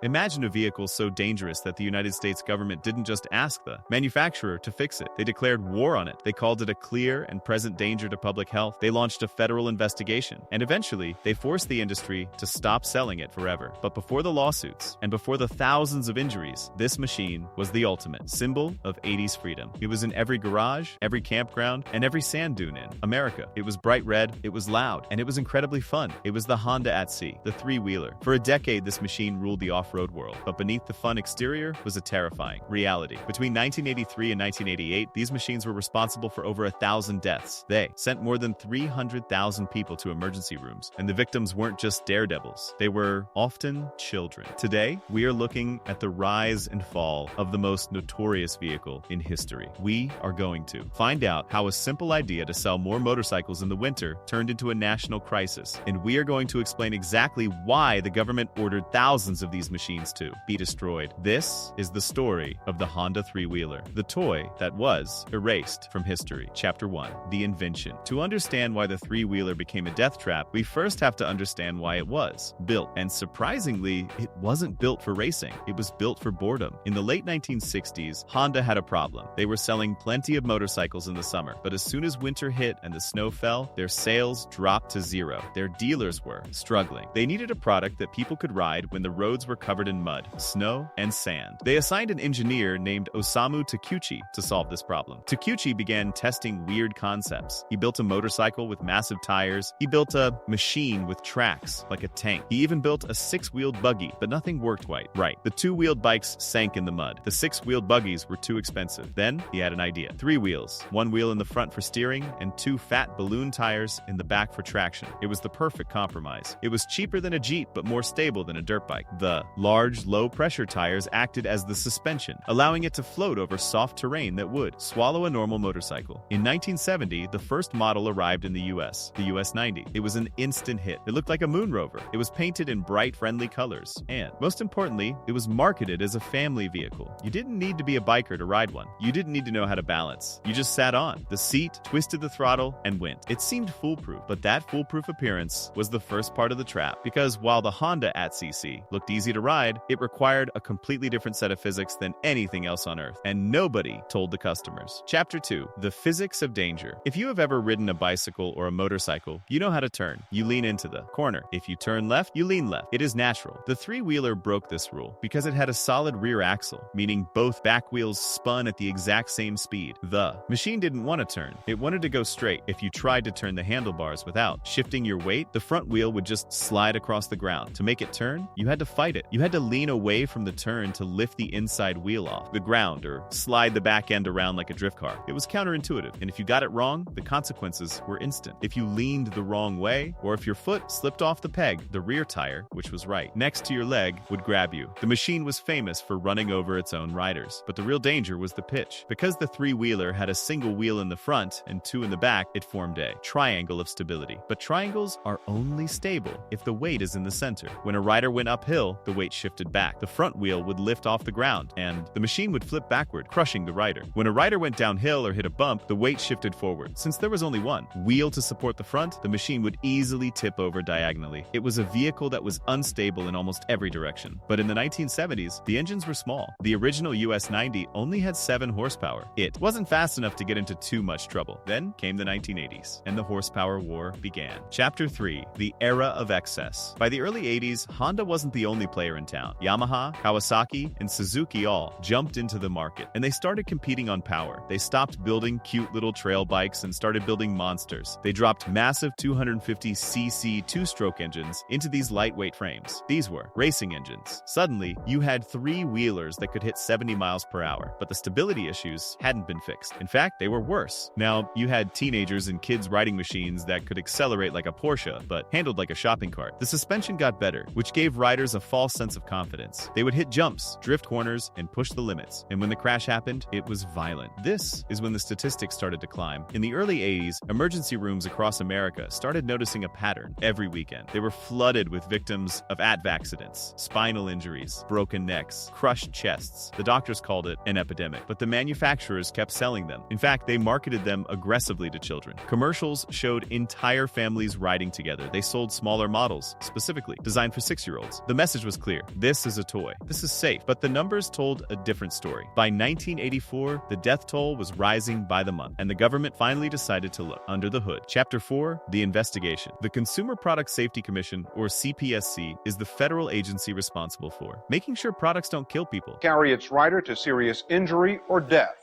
Imagine a vehicle so dangerous that the United States government didn't just ask the manufacturer to fix it. They declared war on it. They called it a clear and present danger to public health. They launched a federal investigation. And eventually, they forced the industry to stop selling it forever. But before the lawsuits and before the thousands of injuries, this machine was the ultimate symbol of 80s freedom. It was in every garage, every campground, and every sand dune in America. It was bright red, it was loud, and it was incredibly fun. It was the Honda ATV, the three-wheeler. For a decade, this machine ruled the off-road world. But beneath the fun exterior was a terrifying reality. Between 1983 and 1988, these machines were responsible for over 1,000 deaths. They sent more than 300,000 people to emergency rooms. And the victims weren't just daredevils. They were often children. Today, we are looking at the rise and fall of the most notorious vehicle in history. We are going to find out how a simple idea to sell more motorcycles in the winter turned into a national crisis. And we are going to explain exactly why the government ordered thousands of these machines to be destroyed. This is the story of the Honda three-wheeler, the toy that was erased from history. Chapter 1. The Invention. To understand why the three-wheeler became a death trap, we first have to understand why it was built. And surprisingly, it wasn't built for racing. It was built for boredom. In the late 1960s, Honda had a problem. They were selling plenty of motorcycles in the summer, but as soon as winter hit and the snow fell, their sales dropped to zero. Their dealers were struggling. They needed a product that people could ride when the roads were covered in mud, snow, and sand. They assigned an engineer named Osamu Takeuchi to solve this problem. Takeuchi began testing weird concepts. He built a motorcycle with massive tires. He built a machine with tracks, like a tank. He even built a six-wheeled buggy, but nothing worked quite right. The two-wheeled bikes sank in the mud. The six-wheeled buggies were too expensive. Then he had an idea. 3 wheels, 1 wheel in the front for steering, and 2 fat balloon tires in the back for traction. It was the perfect compromise. It was cheaper than a Jeep, but more stable than a dirt bike. The large, low-pressure tires acted as the suspension, allowing it to float over soft terrain that would swallow a normal motorcycle. In 1970, the first model arrived in the US, the US 90. It was an instant hit. It looked like a moon rover. It was painted in bright, friendly colors. And, most importantly, it was marketed as a family vehicle. You didn't need to be a biker to ride one. You didn't need to know how to balance. You just sat on the seat, twisted the throttle, and went. It seemed foolproof, but that foolproof appearance was the first part of the trap. Because while the Honda ATV looked easy to ride, it required a completely different set of physics than anything else on Earth. And nobody told the customers. Chapter 2. The Physics of Danger. If you have ever ridden a bicycle or a motorcycle, you know how to turn. You lean into the corner. If you turn left, you lean left. It is natural. The three-wheeler broke this rule because it had a solid rear axle, meaning both back wheels spun at the exact same speed. The machine didn't want to turn. It wanted to go straight. If you tried to turn the handlebars without shifting your weight, the front wheel would just slide across the ground. To make it turn, you had to fight it. You had to lean away from the turn to lift the inside wheel off the ground or slide the back end around like a drift car. It was counterintuitive, and if you got it wrong, the consequences were instant. If you leaned the wrong way, or if your foot slipped off the peg, the rear tire, which was right next to your leg, would grab you. The machine was famous for running over its own riders, but the real danger was the pitch. Because the three-wheeler had a single wheel in the front and 2 in the back, it formed a triangle of stability. But triangles are only stable if the weight is in the center. When a rider went uphill, the weight shifted back. The front wheel would lift off the ground, and the machine would flip backward, crushing the rider. When a rider went downhill or hit a bump, the weight shifted forward. Since there was only one wheel to support the front, the machine would easily tip over diagonally. It was a vehicle that was unstable in almost every direction. But in the 1970s, the engines were small. The original US 90 only had 7 horsepower. It wasn't fast enough to get into too much trouble. Then came the 1980s, and the horsepower war began. Chapter 3. The Era of Excess. By the early 80s, Honda wasn't the only player in town. Yamaha, Kawasaki, and Suzuki all jumped into the market, and they started competing on power. They stopped building cute little trail bikes and started building monsters. They dropped massive 250cc two-stroke engines into these lightweight frames. These were racing engines. Suddenly, you had 3-wheelers that could hit 70 miles per hour, but the stability issues hadn't been fixed. In fact, they were worse. Now, you had teenagers and kids riding machines that could accelerate like a Porsche, but handled like a shopping cart. The suspension got better, which gave riders a false sense of confidence. They would hit jumps, drift corners, and push the limits. And when the crash happened, it was violent. This is when the statistics started to climb. In the early 80s, emergency rooms across America started noticing a pattern every weekend. They were flooded with victims of ATV accidents, spinal injuries, broken necks, crushed chests. The doctors called it an epidemic, but the manufacturers kept selling them. In fact, they marketed them aggressively to children. Commercials showed entire families riding together. They sold smaller models, specifically designed for 6-year-olds. The message was clear. clear. This is a toy. This is safe. But the numbers told a different story. By 1984, the death toll was rising by the month, and the government finally decided to look under the hood. Chapter 4, The Investigation. The Consumer Product Safety Commission, or CPSC, is the federal agency responsible for making sure products don't kill people, carry its rider to serious injury or death.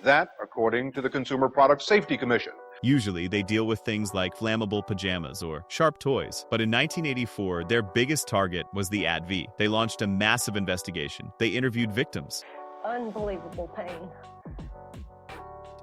That, according to the Consumer Product Safety Commission. Usually, they deal with things like flammable pajamas or sharp toys. But in 1984, their biggest target was the ATV. They launched a massive investigation. They interviewed victims. Unbelievable pain.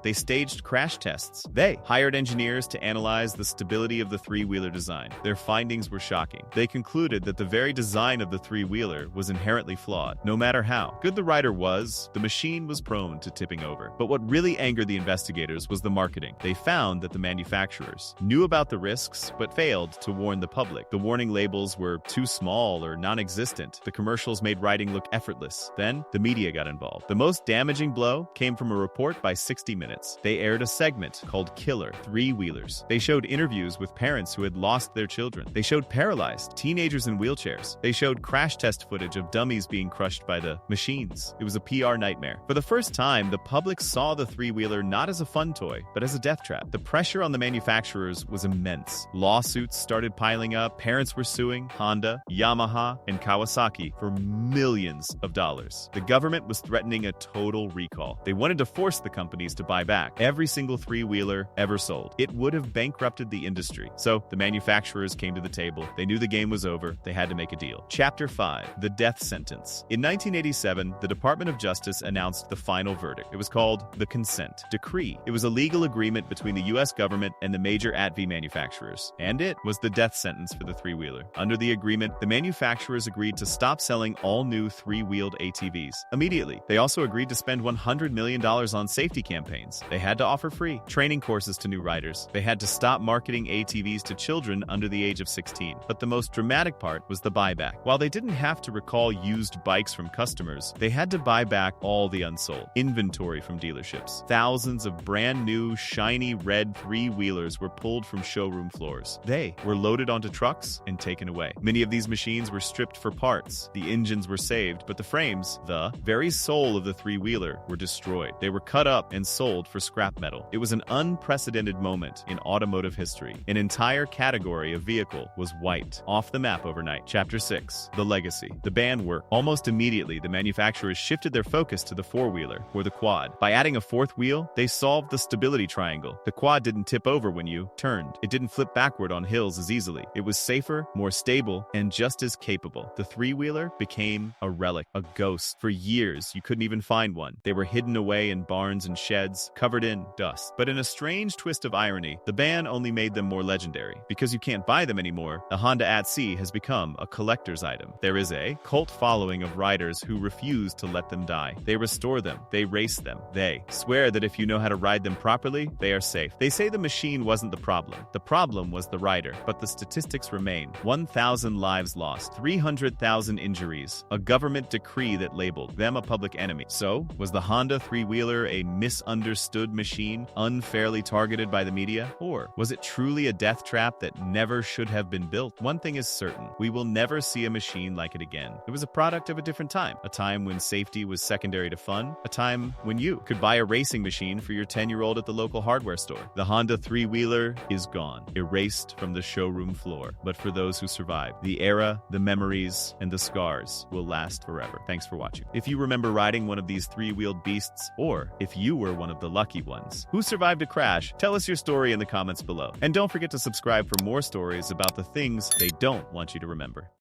They staged crash tests. They hired engineers to analyze the stability of the three-wheeler design. Their findings were shocking. They concluded that the very design of the three-wheeler was inherently flawed. No matter how good the rider was, the machine was prone to tipping over. But what really angered the investigators was the marketing. They found that the manufacturers knew about the risks, but failed to warn the public. The warning labels were too small or non-existent. The commercials made riding look effortless. Then, the media got involved. The most damaging blow came from a report by 60 Minutes. They aired a segment called Killer Three-Wheelers. They showed interviews with parents who had lost their children. They showed paralyzed teenagers in wheelchairs. They showed crash test footage of dummies being crushed by the machines. It was a PR nightmare. For the first time, the public saw the three-wheeler not as a fun toy, but as a death trap. The pressure on the manufacturers was immense. Lawsuits started piling up. Parents were suing Honda, Yamaha, and Kawasaki for millions of dollars. The government was threatening a total recall. They wanted to force the companies to buy back every single three-wheeler ever sold. It would have bankrupted the industry. So the manufacturers came to the table. They knew the game was over. They had to make a deal. Chapter 5, The Death Sentence. In 1987, the Department of Justice announced the final verdict. It was called the Consent Decree. It was a legal agreement between the U.S. government and the major ATV manufacturers. And it was the death sentence for the three-wheeler. Under the agreement, the manufacturers agreed to stop selling all new three-wheeled ATVs immediately. They also agreed to spend $100 million on safety campaigns. They had to offer free training courses to new riders. They had to stop marketing ATVs to children under the age of 16. But the most dramatic part was the buyback. While they didn't have to recall used bikes from customers, they had to buy back all the unsold inventory from dealerships. Thousands of brand new, shiny red three-wheelers were pulled from showroom floors. They were loaded onto trucks and taken away. Many of these machines were stripped for parts. The engines were saved, but the frames, the very soul of the three-wheeler, were destroyed. They were cut up and sold for scrap metal. It was an unprecedented moment in automotive history. An entire category of vehicle was wiped off the map overnight. Chapter 6, The Legacy. The ban worked. Almost immediately, the manufacturers shifted their focus to the four-wheeler, or the quad. By adding a fourth wheel, they solved the stability triangle. The quad didn't tip over when you turned. It didn't flip backward on hills as easily. It was safer, more stable, and just as capable. The three-wheeler became a relic, a ghost. For years, you couldn't even find one. They were hidden away in barns and sheds, covered in dust. But in a strange twist of irony, the ban only made them more legendary. Because you can't buy them anymore, the Honda ATC has become a collector's item. There is a cult following of riders who refuse to let them die. They restore them. They race them. They swear that if you know how to ride them properly, they are safe. They say the machine wasn't the problem. The problem was the rider. But the statistics remain. 1,000 lives lost, 300,000 injuries, a government decree that labeled them a public enemy. So, was the Honda three-wheeler a misunderstood machine, unfairly targeted by the media? Or was it truly a death trap that never should have been built? One thing is certain, we will never see a machine like it again. It was a product of a different time, a time when safety was secondary to fun, a time when you could buy a racing machine for your 10-year-old at the local hardware store. The Honda three-wheeler is gone, erased from the showroom floor. But for those who survived, the era, the memories, and the scars will last forever. Thanks for watching. If you remember riding one of these three-wheeled beasts, or if you were one of the lucky ones who survived a crash, tell us your story in the comments below. And don't forget to subscribe for more stories about the things they don't want you to remember.